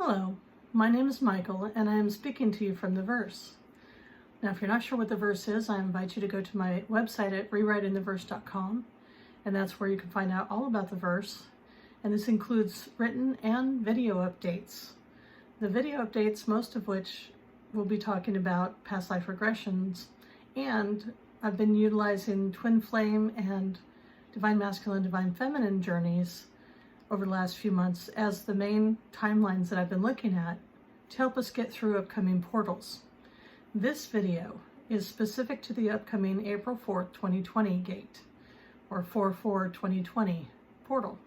Hello, my name is Michael and I am speaking to you from the verse. Now, if you're not sure what the verse is, I invite you to go to my website at rewritingtheverse.com, and that's where you can find out all about the verse. And this includes written and video updates. The video updates, most of which will be talking about past life regressions, and I've been utilizing twin flame and divine masculine, divine feminine journeys over the last few months as the main timelines that I've been looking at to help us get through upcoming portals. This video is specific to the upcoming April 4th, 2020 gate, or 4/4/2020 portal.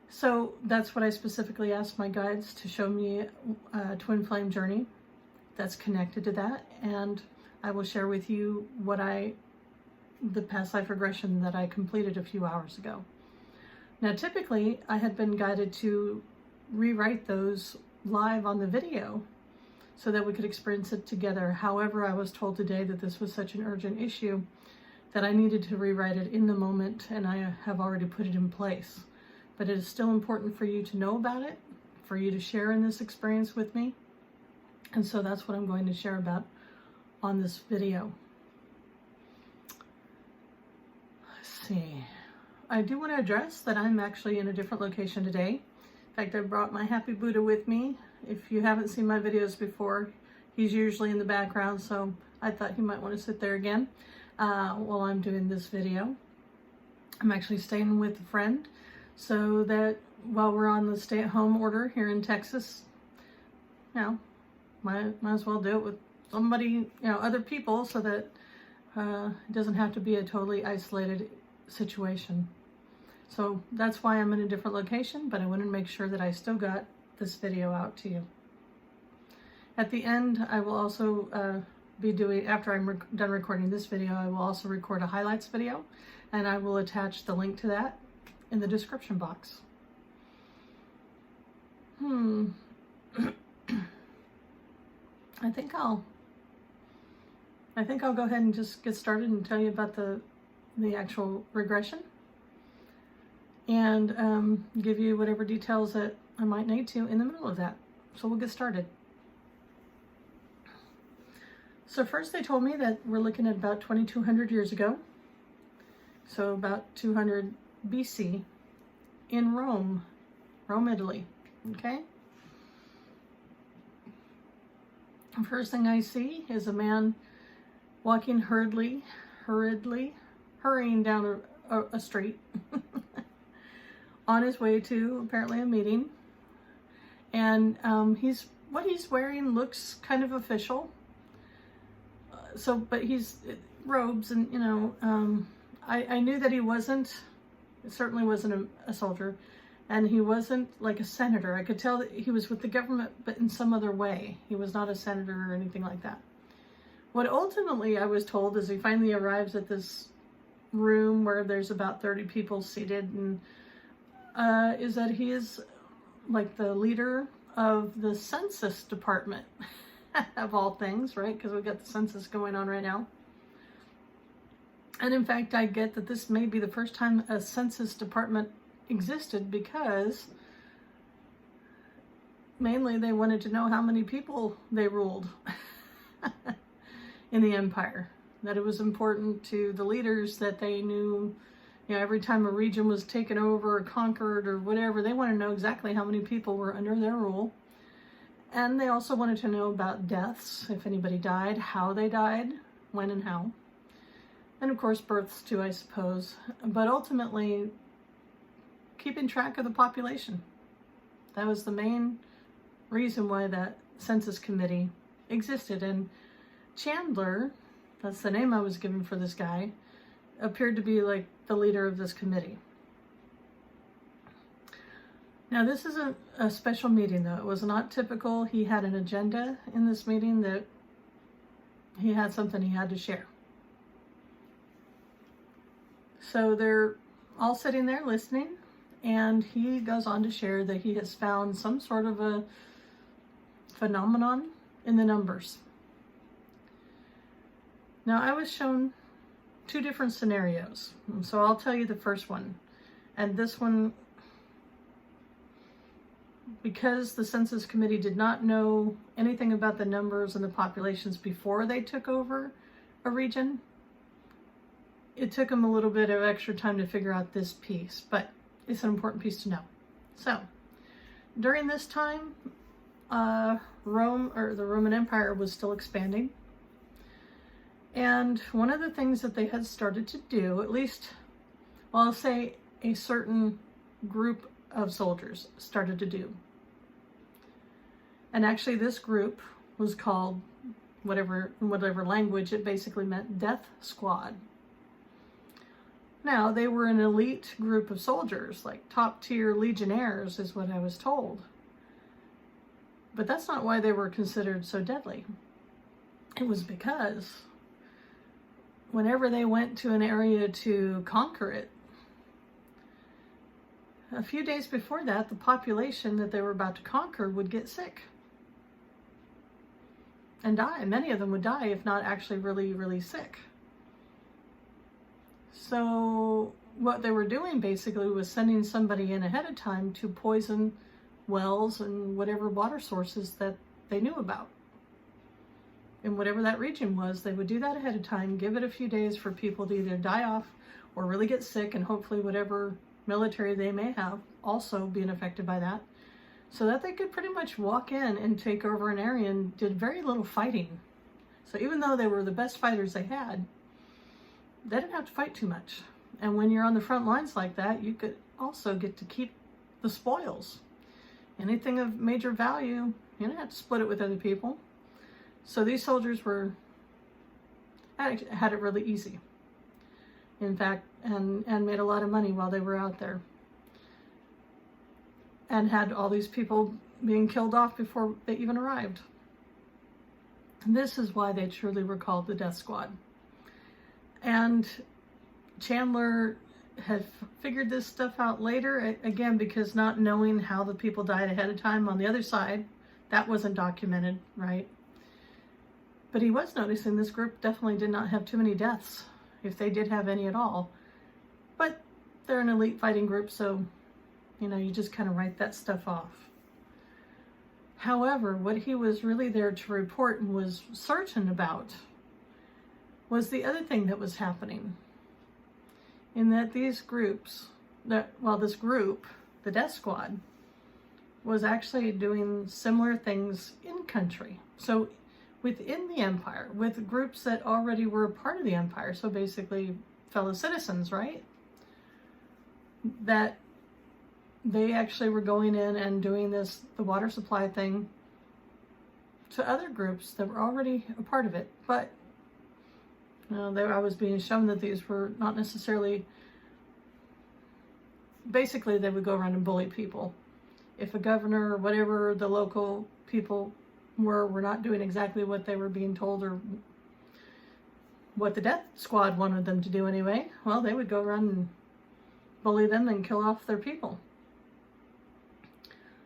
So that's what I specifically asked my guides to show me a twin flame journey that's connected to that, and I will share with you the past life regression that I completed a few hours ago. Now, typically, I had been guided to rewrite those live on the video so that we could experience it together. However, I was told today that this was such an urgent issue that I needed to rewrite it in the moment, and I have already put it in place. But it is still important for you to know about it, for you to share in this experience with me. And so that's what I'm going to share about on this video. Let's see. I do want to address that I'm actually in a different location today. In fact, I brought my happy Buddha with me. If you haven't seen my videos before, he's usually in the background, so I thought he might want to sit there again while I'm doing this video. I'm actually staying with a friend so that while we're on the stay-at-home order here in Texas, might as well do it with somebody, other people, so that it doesn't have to be a totally isolated situation. So that's why I'm in a different location, but I wanted to make sure that I still got this video out to you. At the end, I will also be doing, after I'm done recording this video, I will also record a highlights video, and I will attach the link to that in the description box. I think I'll go ahead and just get started and tell you about the actual regression, and give you whatever details that I might need to in the middle of that. So we'll get started. So first, they told me that we're looking at about 2,200 years ago, so about 200 BC, in Rome, Italy. Okay. The first thing I see is a man walking hurrying down a street on his way to apparently a meeting, and what he's wearing looks kind of official. But he's robes, and I knew that he certainly wasn't a soldier, and he wasn't like a senator. I could tell that he was with the government, but in some other way. He was not a senator or anything like that. What ultimately I was told as he finally arrives at this room where there's about 30 people seated, and is that he is like the leader of the census department of all things, right? Because we've got the census going on right now. And in fact, I get that this may be the first time a census department existed, because mainly they wanted to know how many people they ruled in the empire. That it was important to the leaders that they knew, every time a region was taken over or conquered or whatever, they wanted to know exactly how many people were under their rule. And they also wanted to know about deaths, if anybody died, how they died, when and how. And of course, births too, I suppose. But ultimately, keeping track of the population. That was the main reason why that census committee existed. And Chandler, that's the name I was given for this guy, appeared to be like the leader of this committee. Now, this is a special meeting, though. It was not typical. He had an agenda in this meeting, that he had something he had to share. So they're all sitting there listening, and he goes on to share that he has found some sort of a phenomenon in the numbers. Now, I was shown two different scenarios, so I'll tell you the first one. And this one because the Census Committee did not know anything about the numbers and the populations before they took over a region, it took them a little bit of extra time to figure out this piece, but it's an important piece to know. So, during this time, Rome, or the Roman Empire, was still expanding. And one of the things that they had started to do, at least, well, I'll say a certain group of soldiers started to do. And actually this group was called, whatever language, it basically meant death squad. Now, they were an elite group of soldiers, like top tier legionnaires is what I was told. But that's not why they were considered so deadly. It was because whenever they went to an area to conquer it, a few days before that, the population that they were about to conquer would get sick and die. Many of them would die, if not actually really, really sick. So what they were doing basically was sending somebody in ahead of time to poison wells and whatever water sources that they knew about. And whatever that region was, they would do that ahead of time, give it a few days for people to either die off or really get sick, and hopefully whatever military they may have also being affected by that, so that they could pretty much walk in and take over an area and did very little fighting. So even though they were the best fighters they had, they didn't have to fight too much. And when you're on the front lines like that, you could also get to keep the spoils. Anything of major value, you don't have to split it with other people. So these soldiers had it really easy. In fact, and made a lot of money while they were out there. And had all these people being killed off before they even arrived. And this is why they truly were called the Death Squad. And Chandler had figured this stuff out later, again, because not knowing how the people died ahead of time on the other side, that wasn't documented, right? But he was noticing this group definitely did not have too many deaths, if they did have any at all. But they're an elite fighting group, so, you know, you just kind of write that stuff off. However, what he was really there to report and was certain about was the other thing that was happening. In that these groups, this group, the Death Squad, was actually doing similar things in country. So within the empire, with groups that already were a part of the empire, so basically fellow citizens, right? That they actually were going in and doing the water supply thing to other groups that were already a part of it. But I was being shown that these were not necessarily, basically they would go around and bully people. If a governor or whatever the local people were not doing exactly what they were being told, or what the Death Squad wanted them to do anyway, well, they would go around and bully them and kill off their people.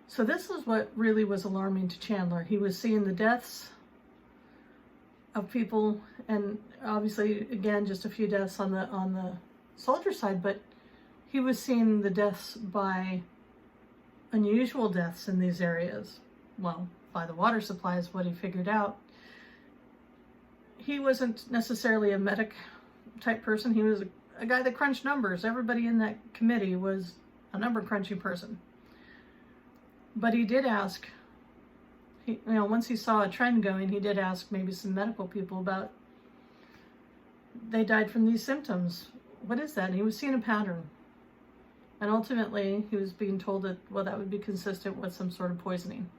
So this is what really was alarming to Chandler. He was seeing the deaths of people, and obviously, again, just a few deaths on the soldier side, but he was seeing the deaths by unusual deaths in these areas. Well, by the water supply is what he figured out. He wasn't necessarily a medic type person. He was a guy that crunched numbers. Everybody in that committee was a number crunching person. But he did ask, once he saw a trend going, he did ask maybe some medical people about, they died from these symptoms. What is that? And he was seeing a pattern. And ultimately, he was being told that, well, that would be consistent with some sort of poisoning.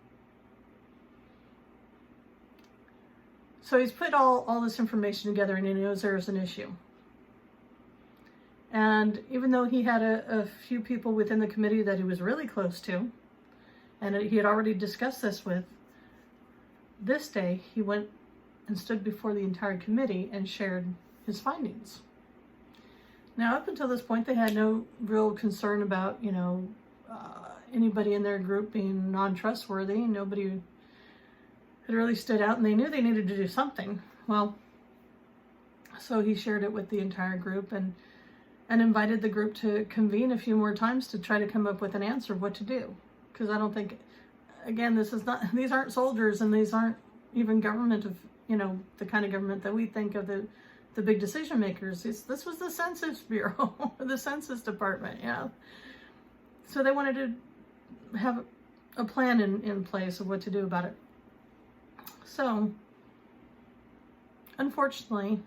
So he's put all this information together, and he knows there's an issue. And even though he had a few people within the committee that he was really close to, and he had already discussed this with, this day he went and stood before the entire committee and shared his findings. Now, up until this point, they had no real concern about, anybody in their group being non-trustworthy. Nobody had really stood out, and they knew they needed to do something. Well, so he shared it with the entire group and invited the group to convene a few more times to try to come up with an answer of what to do. Because I don't think again, these aren't soldiers, and these aren't even government of, the kind of government that we think of, the big decision makers. This was the Census Bureau, the Census Department, yeah. So they wanted to have a plan in place of what to do about it. So, unfortunately,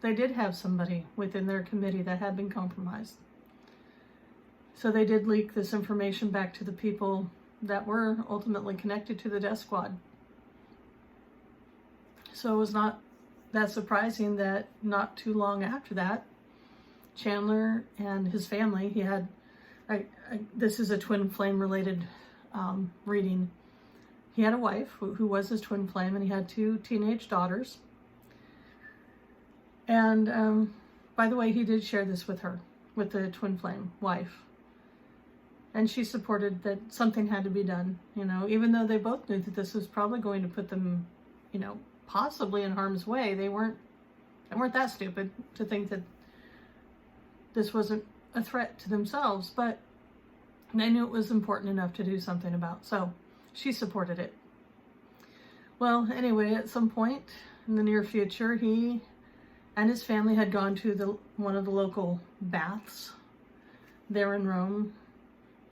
they did have somebody within their committee that had been compromised. So they did leak this information back to the people that were ultimately connected to the death squad. So it was not that surprising that not too long after that, Chandler and his family, he had, this is a twin flame related reading. He had a wife who was his twin flame, and he had 2 teenage daughters. And by the way, he did share this with her, with the twin flame wife. And she supported that something had to be done, even though they both knew that this was probably going to put them, possibly in harm's way. They weren't that stupid to think that this wasn't a threat to themselves, but they knew it was important enough to do something about. So she supported it. Well, anyway, at some point in the near future, he and his family had gone to one of the local baths there in Rome.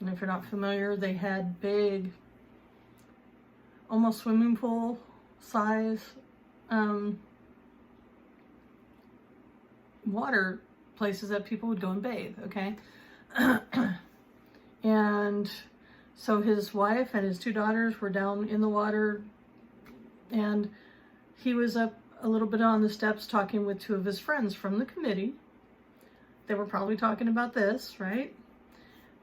And if you're not familiar, they had big, almost swimming pool size water places that people would go and bathe, okay? And so his wife and his 2 daughters were down in the water, and he was up a little bit on the steps talking with 2 of his friends from the committee. They were probably talking about this, right?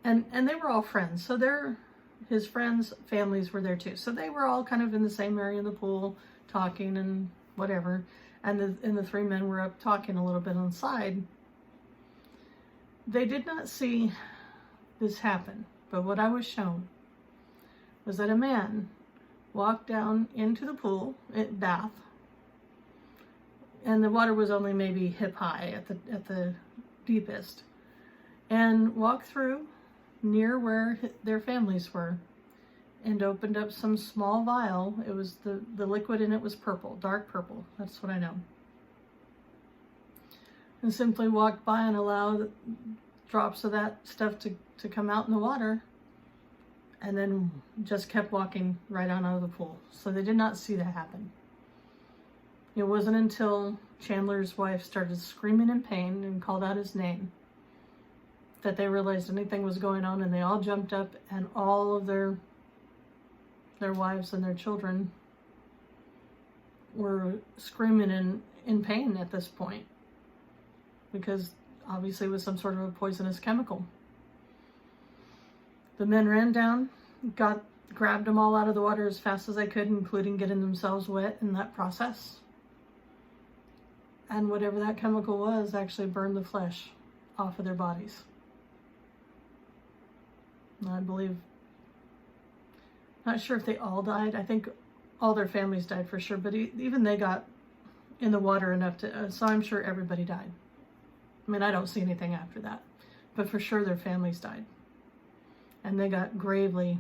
And they were all friends. So his friends' families were there too. So they were all kind of in the same area of the pool, talking and whatever. And the 3 men were up talking a little bit on the side. They did not see this happen, but what I was shown was that a man walked down into the pool, bath, and the water was only maybe hip high at the deepest, and walked through near where their families were, and opened up some small vial. It was the liquid in it was purple, dark purple. That's what I know. And simply walked by and allowed drops of that stuff to come out in the water, and then just kept walking right on out of the pool. So they did not see that happen. It wasn't until Chandler's wife started screaming in pain and called out his name that they realized anything was going on, and they all jumped up, and all of their wives and their children were screaming in pain at this point, because obviously it was some sort of a poisonous chemical. The men ran down, grabbed them all out of the water as fast as they could, including getting themselves wet in that process. And whatever that chemical was actually burned the flesh off of their bodies. I believe, not sure if they all died. I think all their families died for sure, but even they got in the water enough to, so I'm sure everybody died. I mean, I don't see anything after that, but for sure their families died. And they got gravely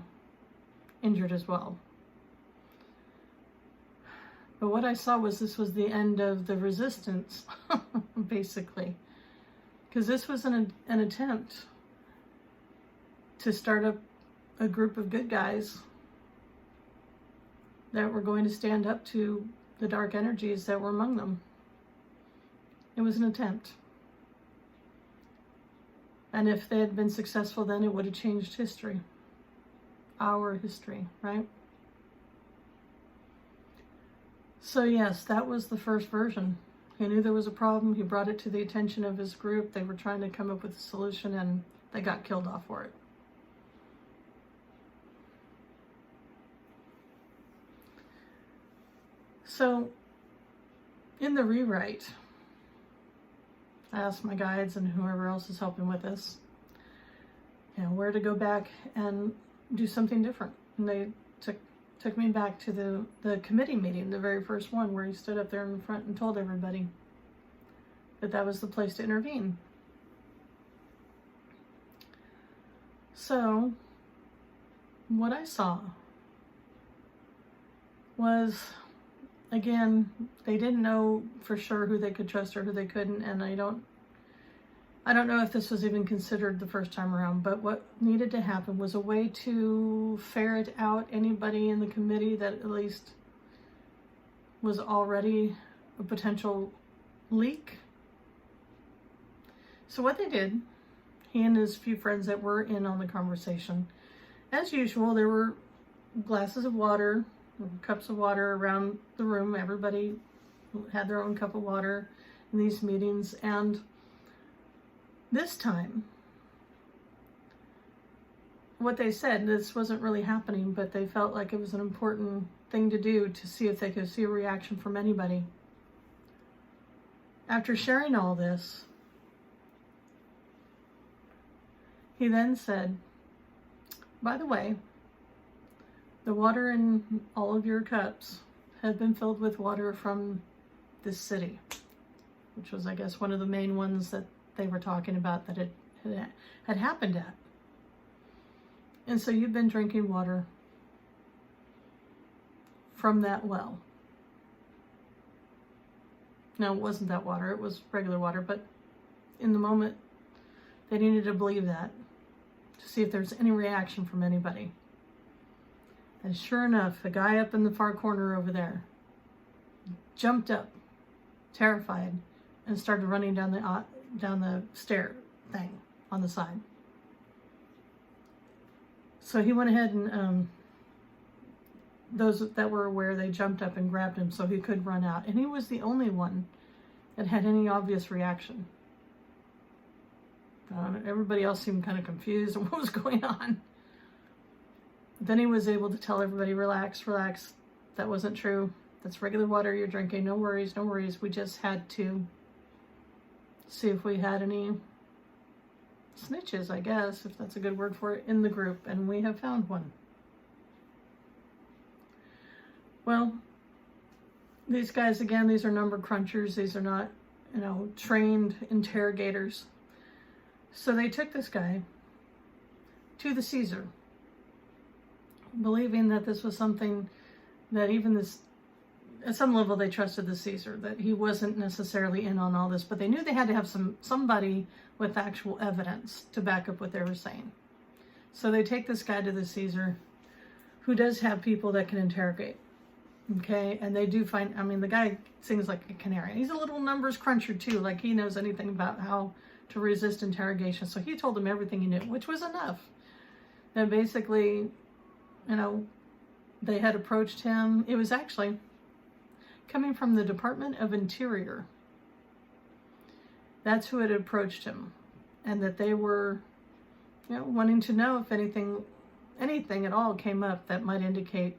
injured as well. But what I saw was this was the end of the resistance, basically. Because this was an attempt to start up a group of good guys that were going to stand up to the dark energies that were among them. It was an attempt. And if they had been successful then, it would have changed history. Our history, right? So yes, that was the first version. He knew there was a problem. He brought it to the attention of his group. They were trying to come up with a solution, and they got killed off for it. So in the rewrite, I asked my guides and whoever else is helping with this, where to go back and do something different. And they took me back to the committee meeting, the very first one, where he stood up there in front and told everybody that that was the place to intervene. So what I saw was, again, they didn't know for sure who they could trust or who they couldn't, and I don't know if this was even considered the first time around, but what needed to happen was a way to ferret out anybody in the committee that at least was already a potential leak. So what they did, he and his few friends that were in on the conversation, as usual, there were glasses of water, cups of water around the room. Everybody had their own cup of water in these meetings, and this time, what they said, this wasn't really happening, but they felt like it was an important thing to do to see if they could see a reaction from anybody. After sharing all this, he then said, by the way, the water in all of your cups have been filled with water from this city, which was, I guess, one of the main ones that they were talking about that it had happened at. And so you've been drinking water from that well. Now, it wasn't that water, it was regular water, but in the moment, they needed to believe that to see if there's any reaction from anybody. And sure enough, the guy up in the far corner over there jumped up, terrified, and started running down the stair thing on the side. So he went ahead and those that were aware, they jumped up and grabbed him so he could run out. And he was the only one that had any obvious reaction. Everybody else seemed kind of confused on what was going on. Then he was able to tell everybody, relax, relax. That wasn't true. That's regular water you're drinking. No worries, no worries. We just had to see if we had any snitches, I guess, if that's a good word for it, in the group. And we have found one. Well, these guys, again, these are number crunchers. These are not, trained interrogators. So they took this guy to the Caesar, believing that this was something that even this, at some level, they trusted the Caesar, that he wasn't necessarily in on all this, but they knew they had to have somebody with actual evidence to back up what they were saying. So they take this guy to the Caesar, who does have people that can interrogate. Okay, and they do find, the guy sings like a canary. He's a little numbers cruncher too, like he knows anything about how to resist interrogation. So he told them everything he knew, which was enough. And basically, they had approached him. It was actually coming from the Department of Interior. That's who had approached him. And that they were, wanting to know if anything at all came up that might indicate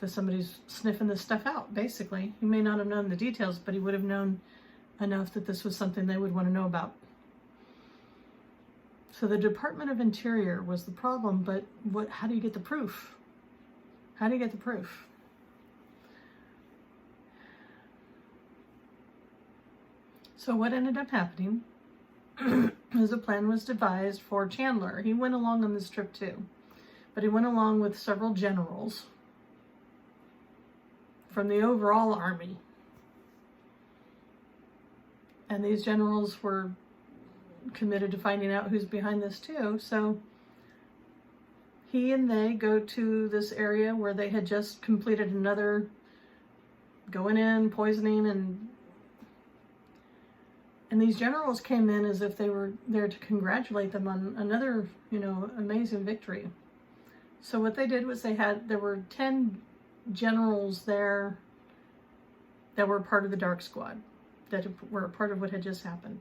that somebody's sniffing this stuff out, basically. He may not have known the details, but he would have known enough that this was something they would want to know about. So the Department of Interior was the problem, but how do you get the proof? How do you get the proof? So what ended up happening is a plan was devised for Chandler. He went along on this trip too, but he went along with several generals from the overall army. And these generals were committed to finding out who's behind this too. So he and they go to this area where they had just completed another going in, poisoning, and these generals came in as if they were there to congratulate them on another, amazing victory. So what they did was there were 10 generals there that were part of the Dark Squad, that were a part of what had just happened.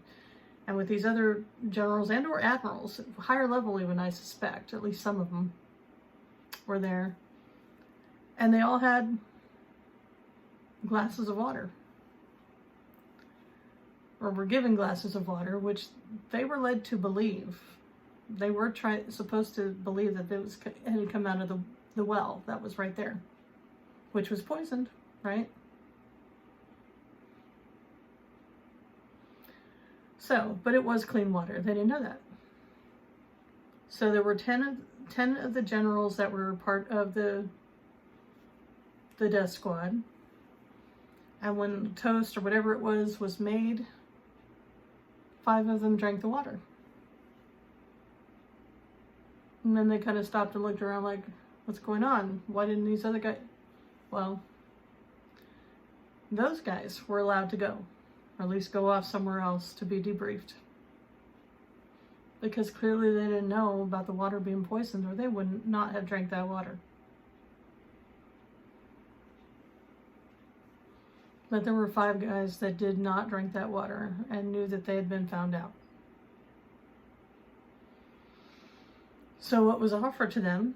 And with these other generals and or admirals, higher level even, I suspect, at least some of them were there. And they all had glasses of water. Or were given glasses of water, which they were led to believe. They were supposed to believe that it had come out of the well that was right there, which was poisoned, right? So, but it was clean water. They didn't know that. So there were 10 of the generals that were part of the the death squad. And when toast or whatever it was made, 5 of them drank the water. And then they kind of stopped and looked around like, what's going on? Why didn't these other guys? Well, those guys were allowed to go, or at least go off somewhere else to be debriefed. Because clearly they didn't know about the water being poisoned, or they would not have drank that water. But there were 5 guys that did not drink that water and knew that they had been found out. So what was offered to them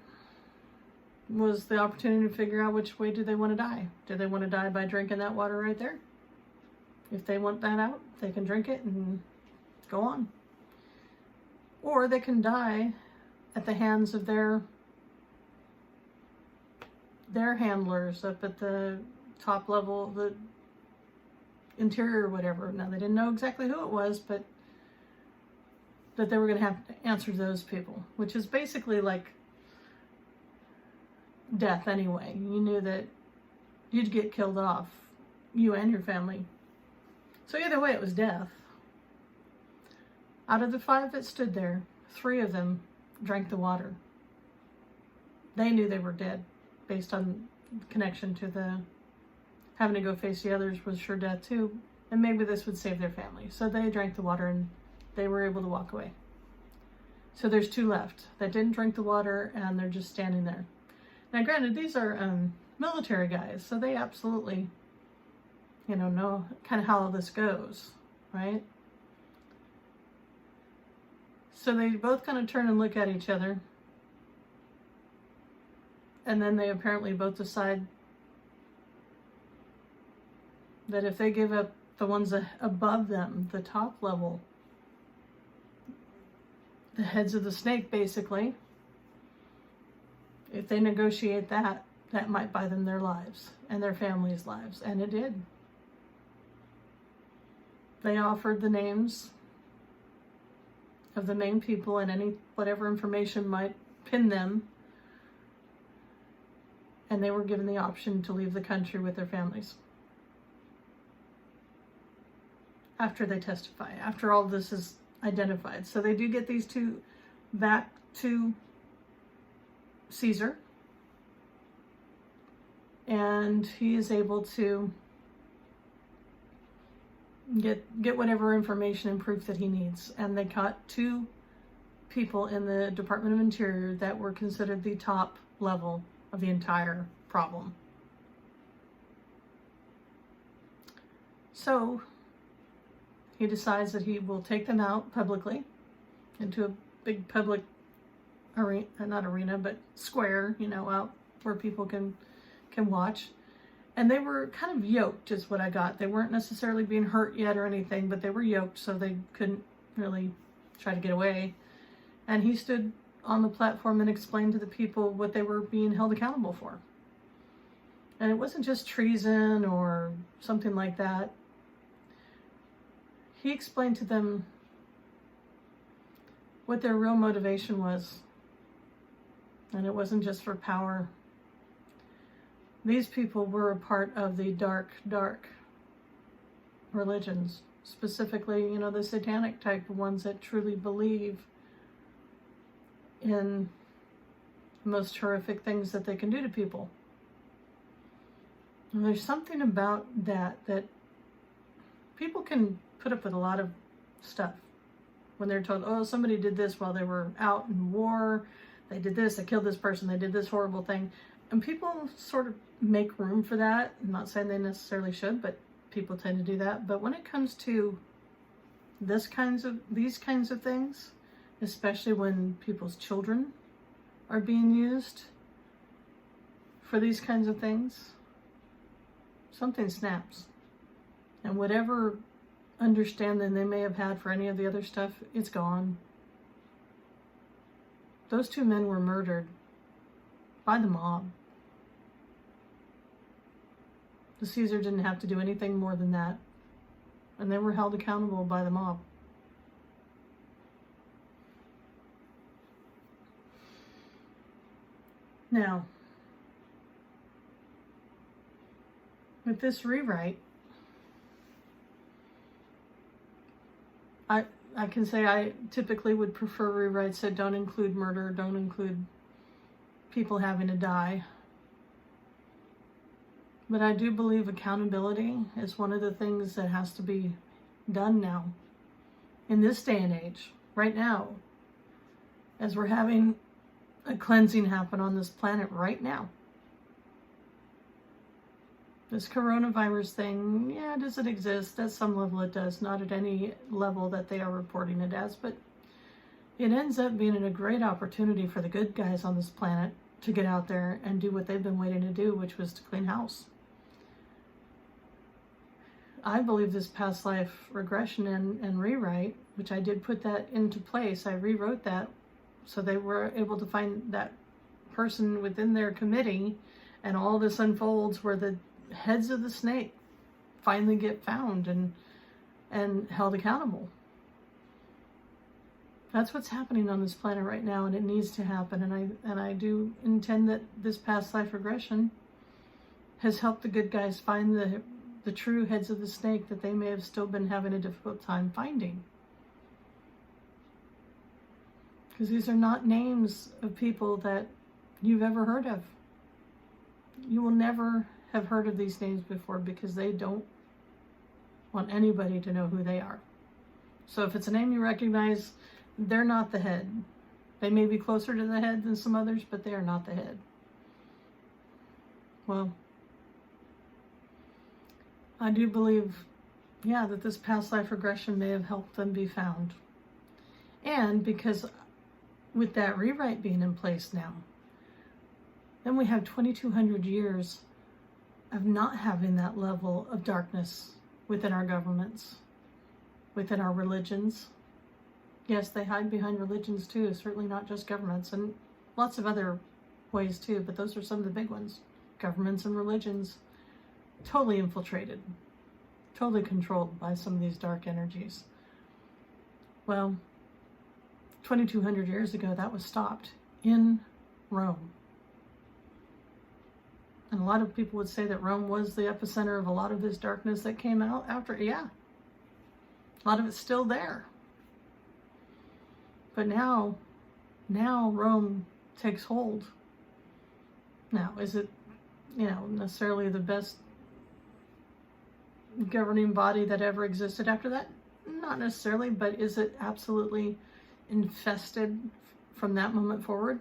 was the opportunity to figure out which way do they want to die. Do they want to die by drinking that water right there? If they want that out, they can drink it and go on. Or they can die at the hands of their handlers up at the top level, the interior or whatever. Now, they didn't know exactly who it was, but that they were going to have to answer to those people, which is basically like death anyway. You knew that you'd get killed off, you and your family. So either way, it was death. Out of the 5 that stood there, 3 of them drank the water. They knew they were dead based on connection to the having to go face the others was sure death too, and maybe this would save their family. So they drank the water and they were able to walk away. So there's 2 left that didn't drink the water, and they're just standing there. Now granted, these are military guys, so they absolutely, know kind of how this goes, right? So they both kind of turn and look at each other, and then they apparently both decide that if they give up the ones above them, the top level, the heads of the snake basically, if they negotiate that, that might buy them their lives and their families' lives. And it did. They offered the names of the main people and any whatever information might pin them, and they were given the option to leave the country with their families after they testify, after all this is identified. So they do get these 2 back to Caesar, and he is able to get whatever information and proof that he needs. And they caught 2 people in the Department of Interior that were considered the top level of the entire problem. So he decides that he will take them out publicly into a big public arena, not arena, but square, out where people can watch. And they were kind of yoked is what I got. They weren't necessarily being hurt yet or anything, but they were yoked, so they couldn't really try to get away. And he stood on the platform and explained to the people what they were being held accountable for. And it wasn't just treason or something like that. He explained to them what their real motivation was. And it wasn't just for power. These people were a part of the dark religions, specifically, the satanic type of ones that truly believe in the most horrific things that they can do to people. And there's something about that people can put up with a lot of stuff when they're told, oh, somebody did this while they were out in war, they did this, they killed this person, they did this horrible thing. And people sort of make room for that. I'm not saying they necessarily should, but people tend to do that. But when it comes to these kinds of things, especially when people's children are being used for these kinds of things, something snaps. And whatever understanding they may have had for any of the other stuff, it's gone. Those 2 men were murdered by the mob. The Caesar didn't have to do anything more than that. And they were held accountable by the mob. Now, with this rewrite, I can say I typically would prefer rewrites that don't include murder, don't include people having to die. But I do believe accountability is one of the things that has to be done now, in this day and age, right now, as we're having a cleansing happen on this planet right now. This coronavirus thing, yeah, does it exist? At some level it does, not at any level that they are reporting it as, but it ends up being a great opportunity for the good guys on this planet to get out there and do what they've been waiting to do, which was to clean house. I believe this past life regression and rewrite, which I did put that into place, I rewrote that so they were able to find that person within their committee, and all this unfolds where the heads of the snake finally get found and held accountable. That's what's happening on this planet right now, and it needs to happen. And I do intend that this past life regression has helped the good guys find the true heads of the snake that they may have still been having a difficult time finding. Because these are not names of people that you've ever heard of. You will never have heard of these names before, because they don't want anybody to know who they are. So if it's a name you recognize, they're not the head. They may be closer to the head than some others, but they are not the head. Well, I do believe, yeah, that this past life regression may have helped them be found. And because with that rewrite being in place now, then we have 2,200 years of not having that level of darkness within our governments, within our religions. Yes, they hide behind religions too, certainly not just governments, and lots of other ways too, but those are some of the big ones. Governments and religions totally infiltrated, totally controlled by some of these dark energies. Well, 2,200 years ago, that was stopped in Rome. And a lot of people would say that Rome was the epicenter of a lot of this darkness that came out after. Yeah, a lot of it's still there. But now Rome takes hold. Now, is it, necessarily the best governing body that ever existed after that? Not necessarily, but is it absolutely infested from that moment forward?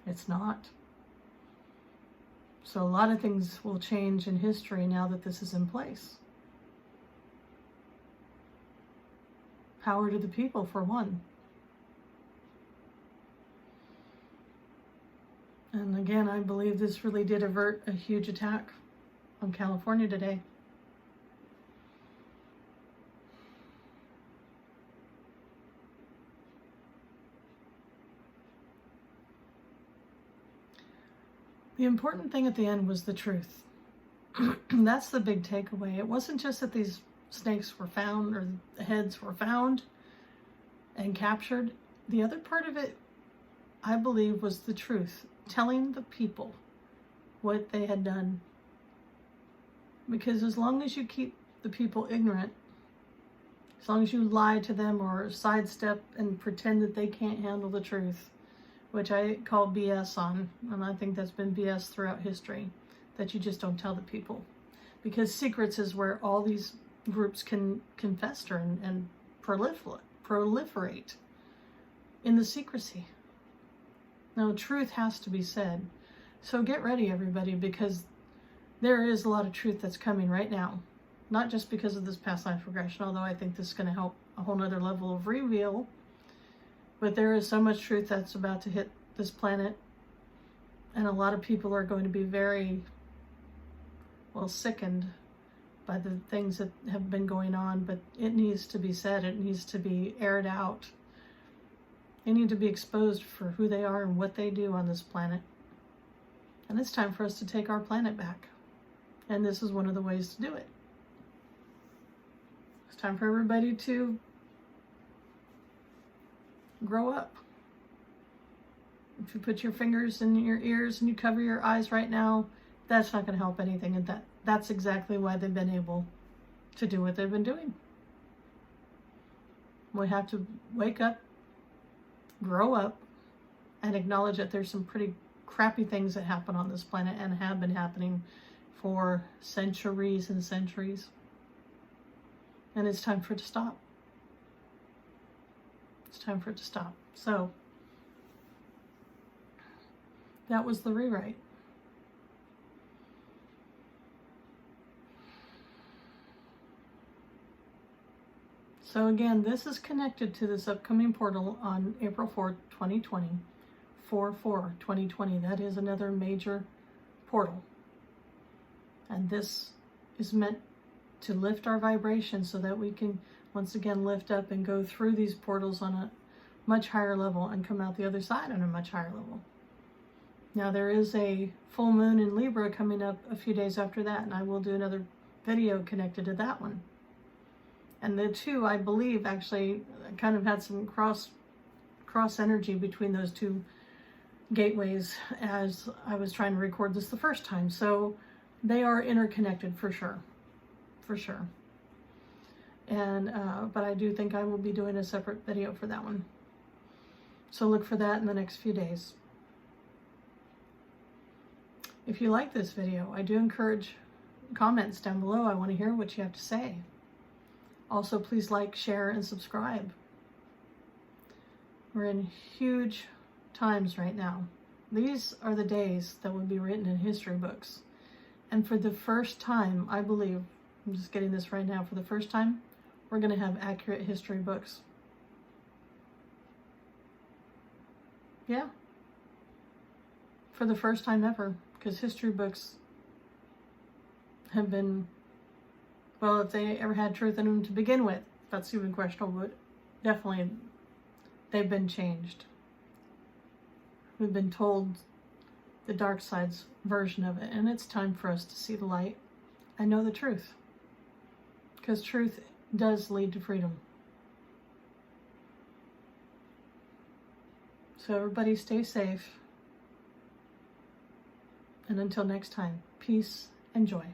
It's not. So a lot of things will change in history now that this is in place. Power to the people, for one. And again, I believe this really did avert a huge attack on California today. The important thing at the end was the truth. That's the big takeaway. It wasn't just that these snakes were found, or the heads were found and captured. The other part of it, I believe, was the truth. Telling the people what they had done. Because as long as you keep the people ignorant, as long as you lie to them or sidestep and pretend that they can't handle the truth, which I call BS on, and I think that's been BS throughout history, that you just don't tell the people. Because secrets is where all these groups can fester and proliferate in the secrecy. Now, truth has to be said. So get ready, everybody, because there is a lot of truth that's coming right now. Not just because of this past life regression, although I think this is going to help a whole nother level of reveal. But there is so much truth that's about to hit this planet. And a lot of people are going to be very, sickened by the things that have been going on. But it needs to be said. It needs to be aired out. They need to be exposed for who they are and what they do on this planet. And it's time for us to take our planet back. And this is one of the ways to do it. It's time for everybody to grow up. If you put your fingers in your ears and you cover your eyes right now, that's not going to help anything that's exactly why they've been able to do what they've been doing. We have to wake up, grow up, and acknowledge that there's some pretty crappy things that happen on this planet and have been happening for centuries and centuries. And it's time for it to stop. It's time for it to stop. So, that was the rewrite. So again, this is connected to this upcoming portal on April 4th, 2020. 4/4/2020. That is another major portal. And this is meant to lift our vibration so that we can once again lift up and go through these portals on a much higher level and come out the other side on a much higher level. Now there is a full moon in Libra coming up a few days after that, and I will do another video connected to that one. And the two, I believe, actually kind of had some cross energy between those two gateways as I was trying to record this the first time. So they are interconnected for sure. For sure. And but I do think I will be doing a separate video for that one. So look for that in the next few days. If you like this video, I do encourage comments down below. I want to hear what you have to say. Also, please like, share, and subscribe. We're in huge times right now. These are the days that will be written in history books. And for the first time, I believe, I'm just getting this right now, for the first time, we're going to have accurate history books. Yeah. For the first time ever. Because history books have been, well, if they ever had truth in them to begin with, that's even questionable, but definitely they've been changed. We've been told the dark side's version of it, and it's time for us to see the light and know the truth. Because truth does lead to freedom. So everybody stay safe. And until next time, peace and joy.